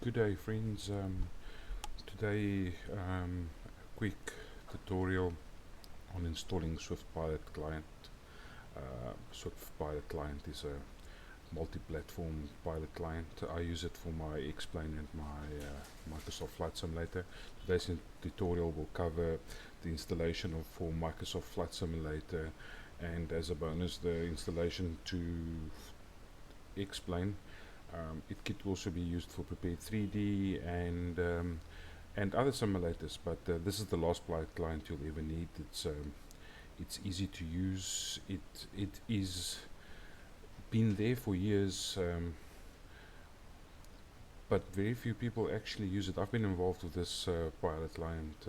Good day, friends. Today, a quick tutorial on installing Swift Pilot Client. Swift Pilot Client is a multi-platform pilot client. I use it for my X-Plane and my Microsoft Flight Simulator. Today's tutorial will cover the installation for Microsoft Flight Simulator, and as a bonus, the installation to X-Plane. It could also be used for Prepared 3D and other simulators, but this is the last pilot client you'll ever need. It's easy to use. It is been there for years, but very few people actually use it. I've been involved with this pilot client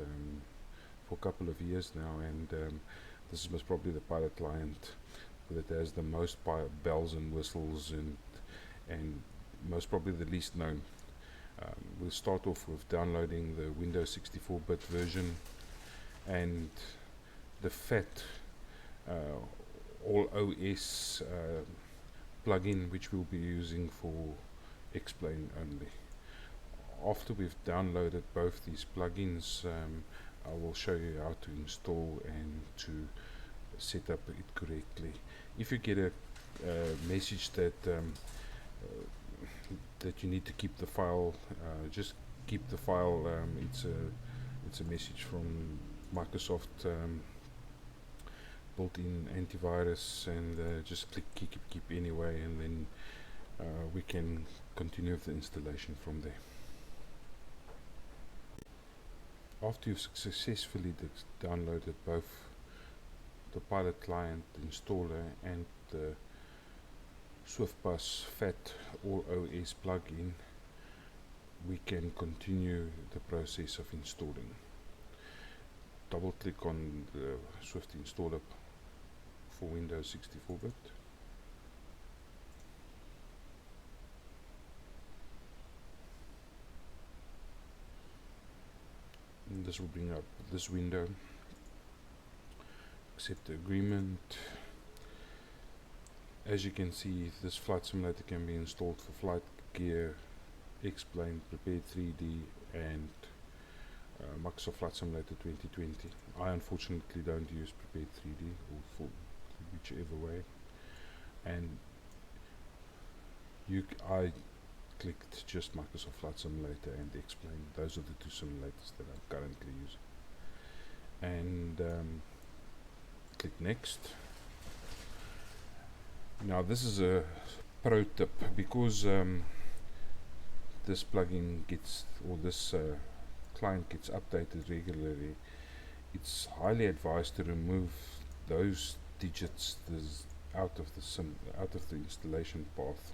for a couple of years now, and this is most probably the pilot client that has the most bells and whistles and most probably the least known. We'll start off with downloading the Windows 64-bit version and the FAT All OS plugin, which we'll be using for X-Plane only. After we've downloaded both these plugins, I will show you how to install and to set up it correctly. If you get a message that that you need to keep the file, just keep the file. It's a message from Microsoft, built-in antivirus, and just click keep anyway, and then we can continue with the installation from there. After you've successfully downloaded both the pilot client installer and the SwiftBus FAT All OS plugin, we can continue the process of installing. Double click on the Swift installer for Windows 64-bit. And this will bring up this window. Accept the agreement. As you can see, this flight simulator can be installed for flight gear, X-Plane, Prepared 3D, and Microsoft Flight Simulator 2020. I unfortunately don't use Prepared 3D, or for whichever way. And I clicked just Microsoft Flight Simulator and X-Plane. Those are the two simulators that I'm currently using. And click Next. Now this is a pro tip, because this plugin gets, or this client gets updated regularly. It's highly advised to remove those digits out of the installation path,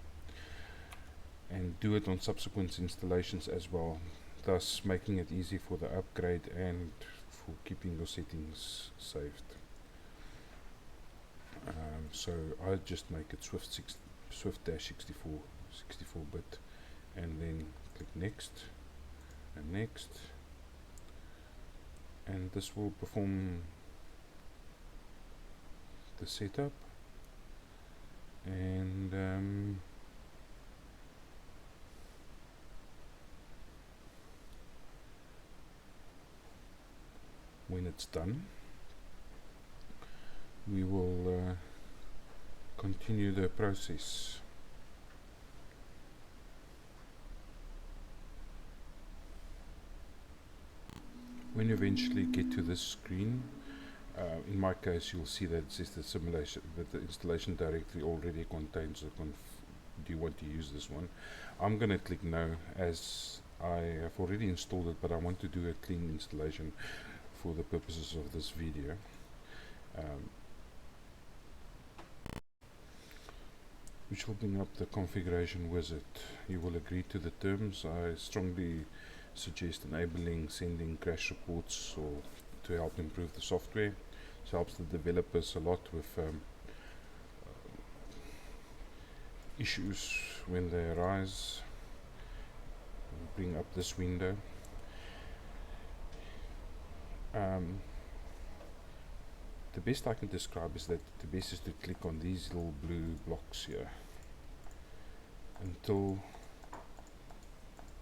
and do it on subsequent installations as well, thus making it easy for the upgrade and for keeping your settings saved. So I just make it Swift-64-bit, and then click Next and Next, and this will perform the setup. And when it's done, we will continue the process. When you eventually get to this screen, in my case, you'll see that it says the installation directory already contains do you want to use this one? I'm going to click no, as I have already installed it, but I want to do a clean installation for the purposes of this video. Which will bring up the configuration wizard. You will agree to the terms. I strongly suggest enabling sending crash reports, or to help improve the software. It helps the developers a lot with issues when they arise. We'll bring up this window. The best I can describe is that the best is to click on these little blue blocks here until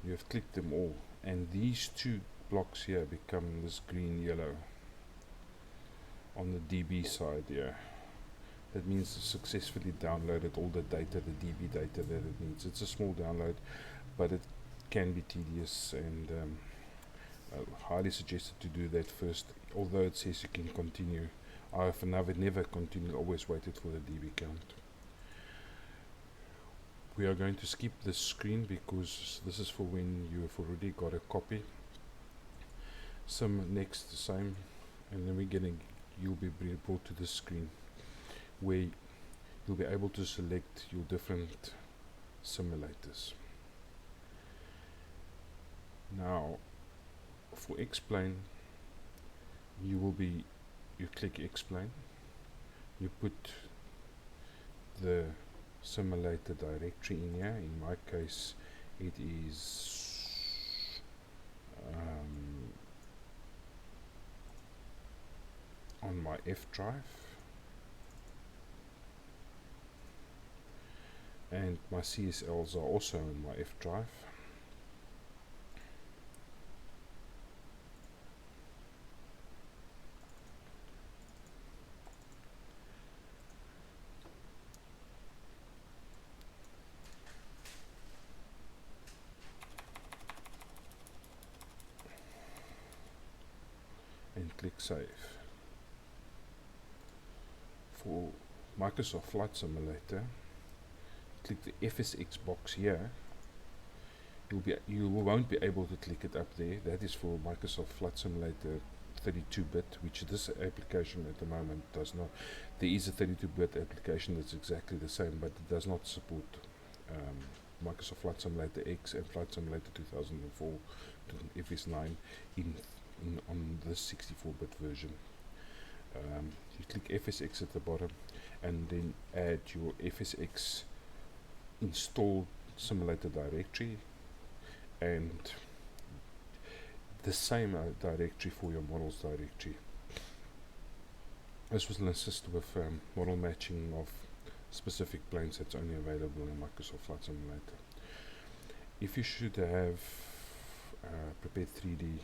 you have clicked them all, and these two blocks here become this green yellow on the DB side here. That means it successfully downloaded all the data, the DB data that it needs. It's a small download, but it can be tedious, and highly suggested to do that first. Although it says you can continue, I have never continued, always waited for the DB count. We are going to skip this screen because this is for when you have already got a copy. Some next, the same, and then you'll be brought to this screen where you'll be able to select your different simulators. Now, for explain, you click explain, you put the simulator directory in here. In my case, it is on my F drive, and my CSLs are also on my F drive. And click save. For Microsoft Flight Simulator, click the FSX box here. You won't be able to click it up there. That is for Microsoft Flight Simulator 32-bit, which this application at the moment does not. There is a 32-bit application that's exactly the same, but it does not support Microsoft Flight Simulator X and Flight Simulator 2004 to FS9 on the 64-bit version. You click FSX at the bottom and then add your FSX installed simulator directory and the same directory for your models directory. This will assist with model matching of specific planes that's only available in Microsoft Flight Simulator. If you should have prepared 3D,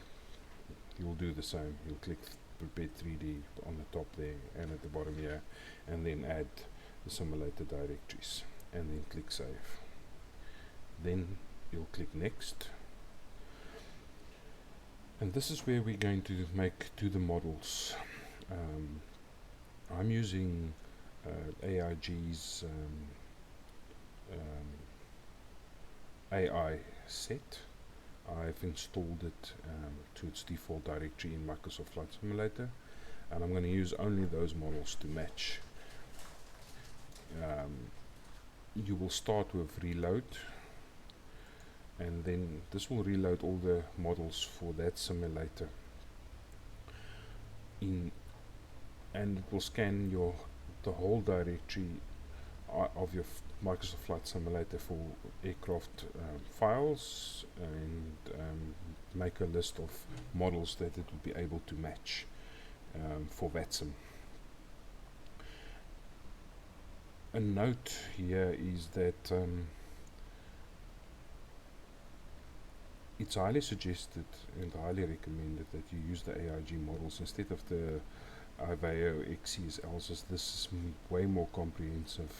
you'll do the same. You'll click prepare 3D on the top there and at the bottom here, and then add the simulator directories and then click save. Then you'll click next, and this is where we're going to do the models. I'm using AIG's AI set. I've installed it to its default directory in Microsoft Flight Simulator, and I'm going to use only those models to match. You will start with reload, and then this will reload all the models for that simulator and it will scan the whole directory of your Microsoft Flight Simulator for aircraft files, and make a list of models that it will be able to match for VATSIM. A note here is that it's highly suggested and highly recommended that you use the AIG models instead of the IVAO X-CLS, as this is way more comprehensive,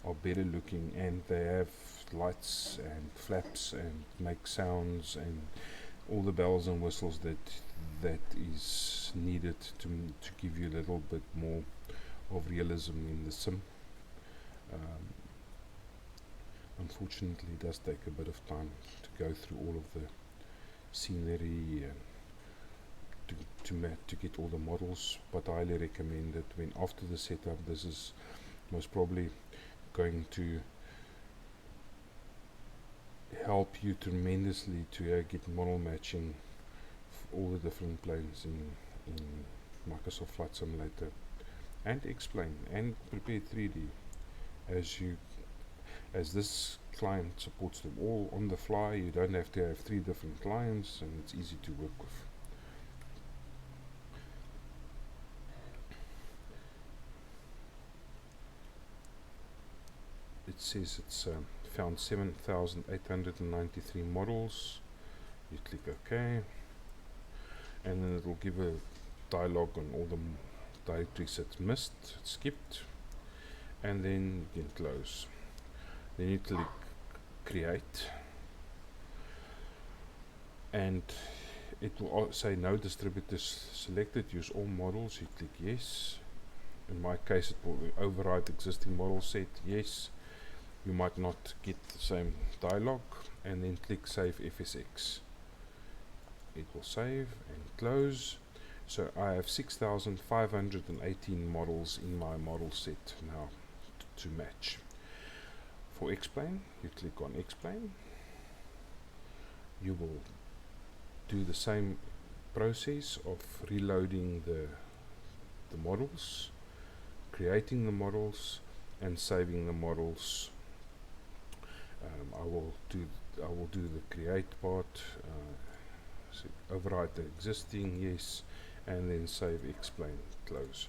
are better looking, and they have lights and flaps and make sounds and all the bells and whistles that is needed to give you a little bit more of realism in the sim. Unfortunately, it does take a bit of time to go through all of the scenery and to get all the models, but I highly recommend that when after the setup, this is most probably going to help you tremendously to get model matching for all the different planes in Microsoft Flight Simulator, and explain and prepare 3D as this client supports them all on the fly. You don't have to have 3 different clients, and it's easy to work with. It says it's found 7,893 models. You click OK, and then it will give a dialog on all the directories it's missed, skipped, and then you can close. Then you click create, and it will say no distributors selected, use all models. You click yes. In my case, it will override existing model set, yes. You might not get the same dialog, and then click save FSX. It will save and close. So I have 6,518 models in my model set now to match. For explain, you click on explain. You will do the same process of reloading the models, creating the models, and saving the models. I will do the create part, so override the existing, yes, and then save, explain, close.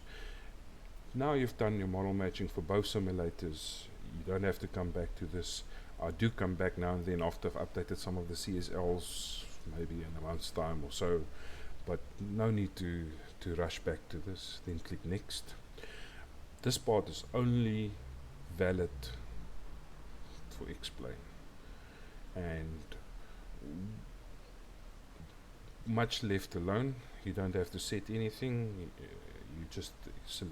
Now you've done your model matching for both simulators. You don't have to come back to this. I do come back now and then after I've updated some of the CSLs, maybe in a month's time or so, but no need to rush back to this. Then click next. This part is only valid for explain, and much left alone. You don't have to set anything. You just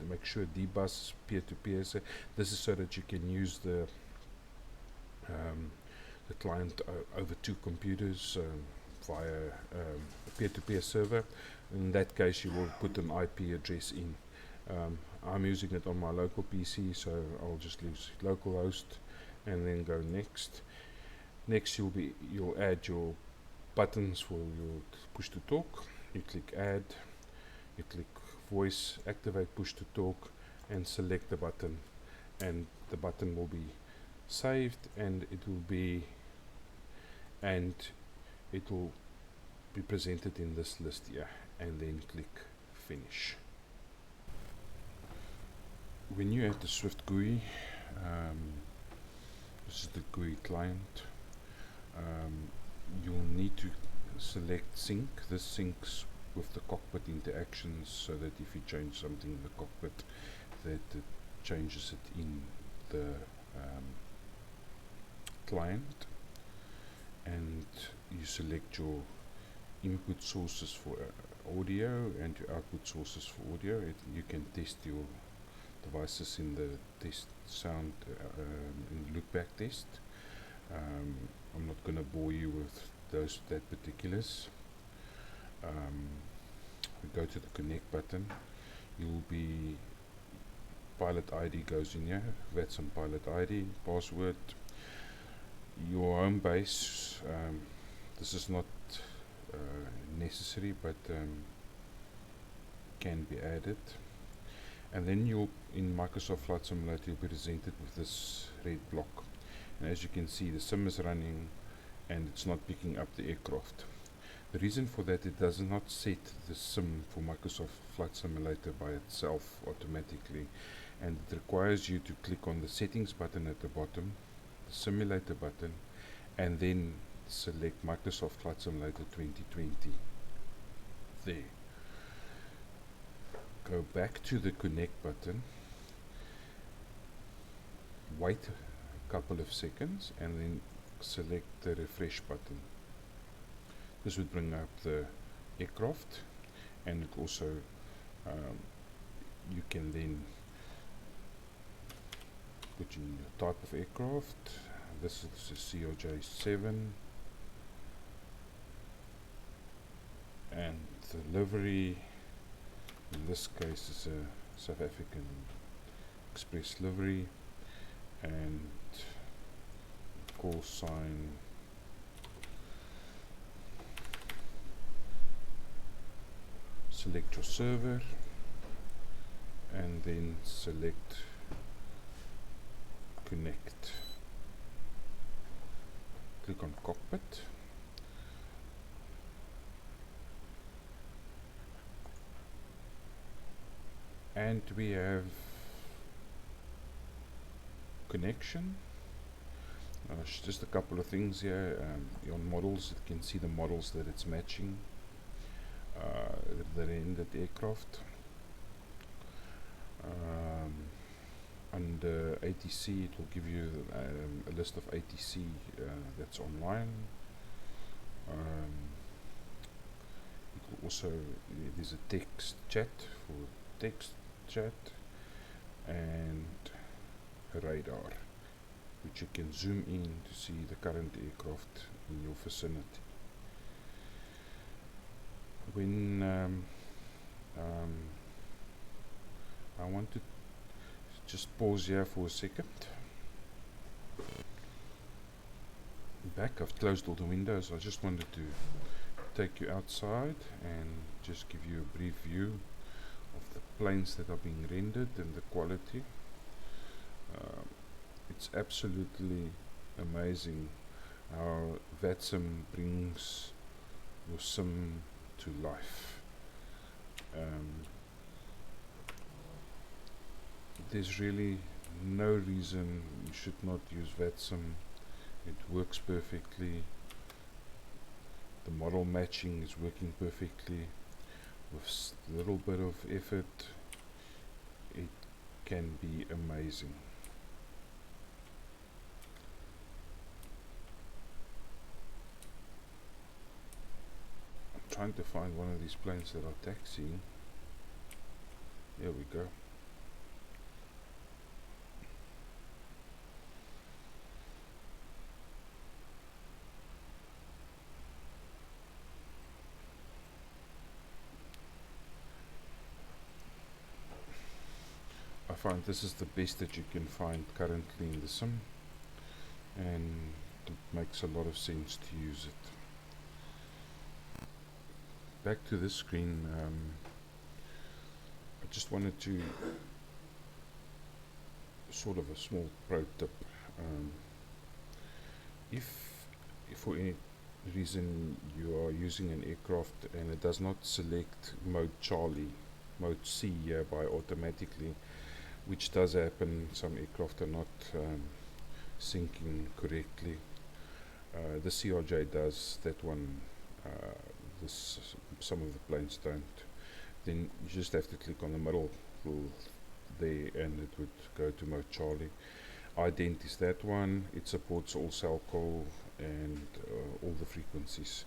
make sure dbus peer-to-peer. This is so that you can use the client over two computers via a peer-to-peer server. In that case, you will put an IP address in. I'm using it on my local PC, so I'll just use localhost and then go next. Next, you'll add your buttons for your push to talk. You click add, you click voice, activate push to talk, and select the button, and the button will be saved, and it will be presented in this list here, and then click finish. When you add the Swift GUI, this is the GUI client, you'll need to select sync. This syncs with the cockpit interactions, so that if you change something in the cockpit, that it changes it in the client. And you select your input sources for audio and your output sources for audio. You can test your devices in the test sound in the loopback test. I'm not going to bore you with that particulars. We go to the connect button. You'll be pilot ID goes in here, VATSIM pilot ID, password, your home base. This is not necessary, but can be added. And then in Microsoft Flight Simulator, you'll be presented with this red block. And as you can see, the sim is running and it's not picking up the aircraft. The reason for that, it does not set the sim for Microsoft Flight Simulator by itself automatically, and it requires you to click on the settings button at the bottom, the simulator button, and then select Microsoft Flight Simulator 2020. There. Go back to the connect button, wait a couple of seconds, and then select the refresh button. This would bring up the aircraft, and it also you can then put in your type of aircraft. This is a CRJ7, and the livery in this case is a South African Express livery, and call sign select your server, and then select connect. Click on cockpit, and we have connection. Just a couple of things here. On models, you can see the models that it's matching, the rendered aircraft. Under ATC, it will give you a list of ATC that's online. It will also, there's a text chat for text chat, and a radar, which you can zoom in to see the current aircraft in your vicinity. When I want to just pause here for a second. Back, I've closed all the windows. I just wanted to take you outside and just give you a brief view of the planes that are being rendered and the quality. It's absolutely amazing how VATSIM brings your sim to life. There's really no reason you should not use VATSIM. It works perfectly. The model matching is working perfectly. With a little bit of effort, it can be amazing. I'm trying to find one of these planes that are taxiing. Here we go. I find this is the best that you can find currently in the sim, and it makes a lot of sense to use it. Back to this screen, I just wanted to sort of a small pro tip. If for any reason you are using an aircraft and it does not select mode Charlie, mode C hereby automatically, which does happen, some aircraft are not syncing correctly. The CRJ does that one, some of the planes don't. Then you just have to click on the middle there and it would go to mode Charlie. Ident is that one. It supports all cell call and all the frequencies,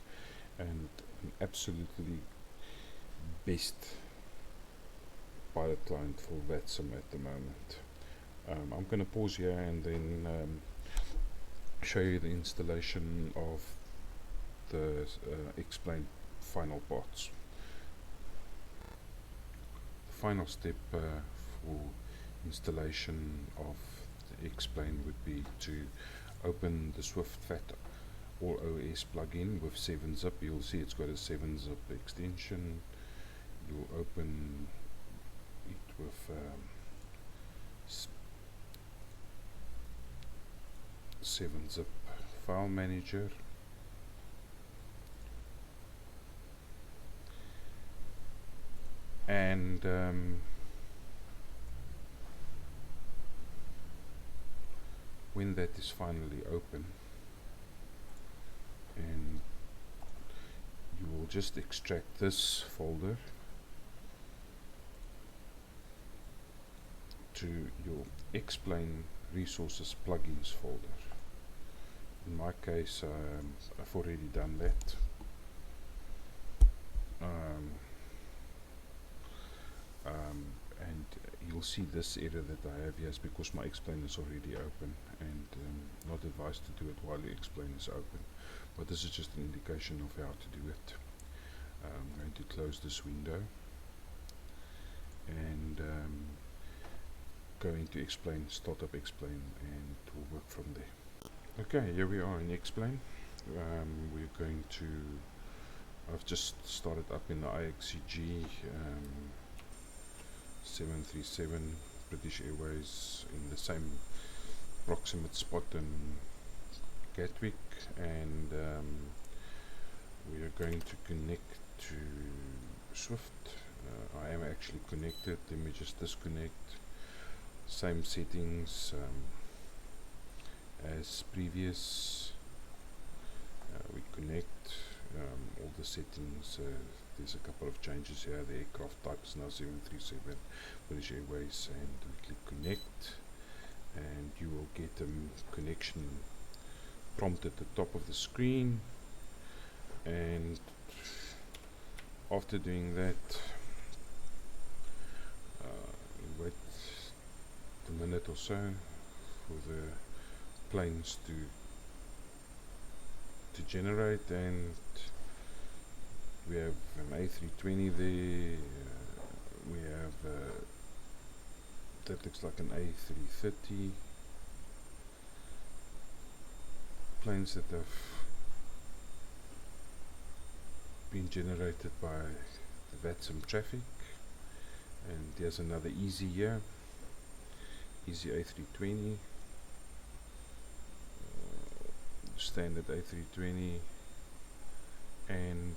and an absolutely best pilot client for VATSIM at the moment. I'm going to pause here and then show you the installation of the explained final parts. The final step for installation of the explain would be to open the SwiftFat or OS plugin with 7-zip. You'll see it's got a 7-zip extension. You'll open it with 7-zip file manager. And when that is finally open, and you will just extract this folder to your explain resources plugins folder. In my case, I've already done that. And you'll see this error that I have here is because my explain is already open, and not advised to do it while the explain is open, but this is just an indication of how to do it. I'm going to close this window and go into explain, start up explain, and it will work from there. Okay, here we are in explain. We're going to, I've just started up in the AIG 737 British Airways in the same proximate spot in Gatwick, and we are going to connect to Swift. I am actually connected. Let me just disconnect. Same settings, as previous. We connect all the settings. There's a couple of changes here. The aircraft type is now 737 British Airways, and we click connect, and you will get a connection prompt at the top of the screen. And after doing that, you wait a minute or so for the planes to generate, and we have an A320 there. We have that looks like an A330. Planes that have been generated by the VATSIM traffic. And there's another Easy here, Easy A320, standard A320. And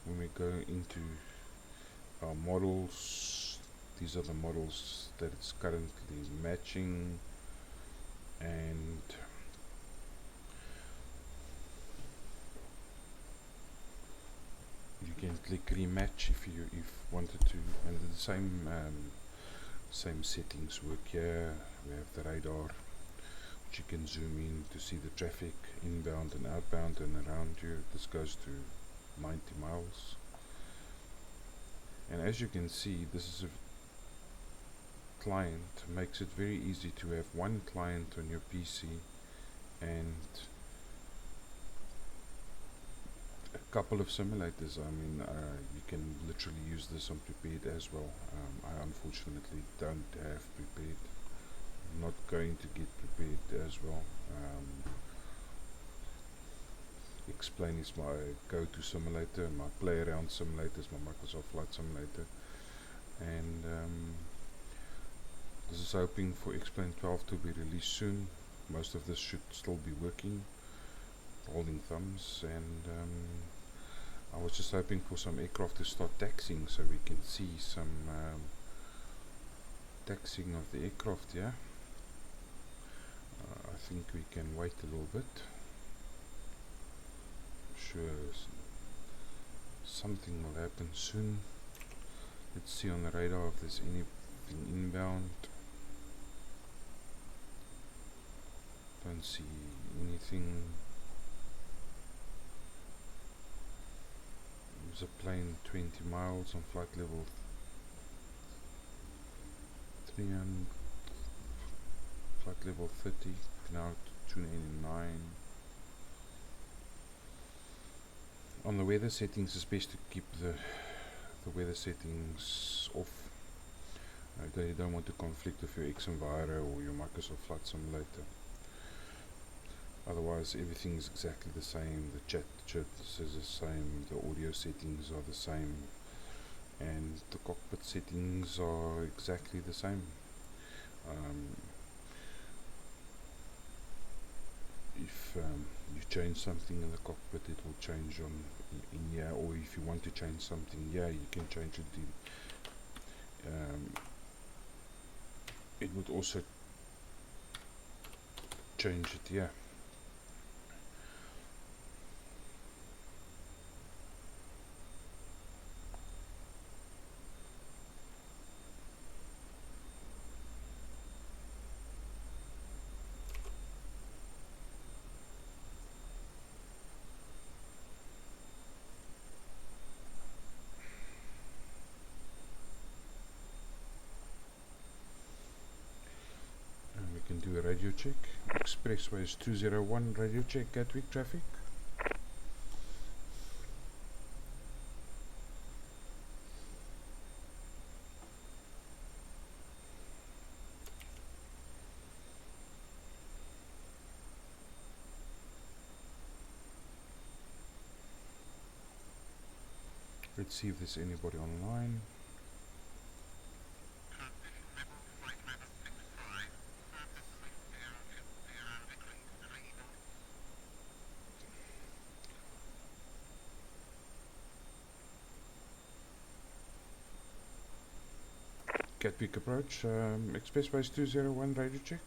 when we go into our models, these are the models that it's currently matching, and you can click rematch if you wanted to, and the same settings work here. We have the radar, which you can zoom in to see the traffic inbound and outbound and around you. This goes to 90 miles. And as you can see, this is a client. Makes it very easy to have one client on your PC and a couple of simulators. I mean, you can literally use this on prepared as well. I unfortunately don't have prepared. I'm not going to get prepared as well. Explain is my go-to simulator, my play around simulator is my Microsoft Flight Simulator, and this is hoping for Explain 12 to be released soon. Most of this should still be working, holding thumbs. And I was just hoping for some aircraft to start taxiing so we can see some taxiing of the aircraft here. I think we can wait a little bit. Sure, something will happen soon. Let's see on the radar if there's anything inbound. Don't see anything. There's a plane 20 miles on flight level 300, flight level 30, now 289. On the weather settings, it's best to keep the weather settings off. You don't want to conflict with your X-Enviro or your Microsoft Flight Simulator. Otherwise, everything is exactly the same. The chat is the same, the audio settings are the same, and the cockpit settings are exactly the same. If you change something in the cockpit, it will change in here, or if you want to change something here, you can change it. It would also change it here. Do a radio check. Expressways 201 radio check, Gatwick traffic. Let's see if there's anybody online. Gatwick approach, Expressways 201 radio check.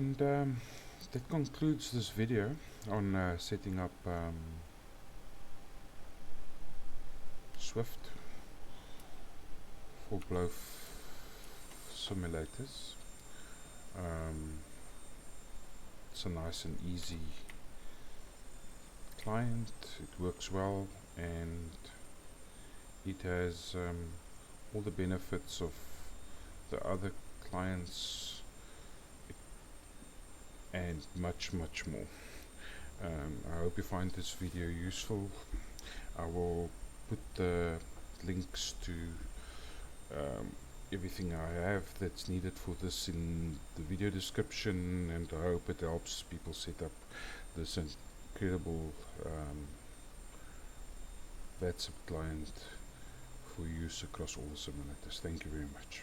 And that concludes this video on setting up Swift for blow simulators. It's a nice and easy client, it works well, and it has all the benefits of the other clients and much more. I hope you find this video useful. I will put the links to everything I have that's needed for this in the video description, and I hope it helps people set up this incredible VATSIM client for use across all the simulators. Thank you very much.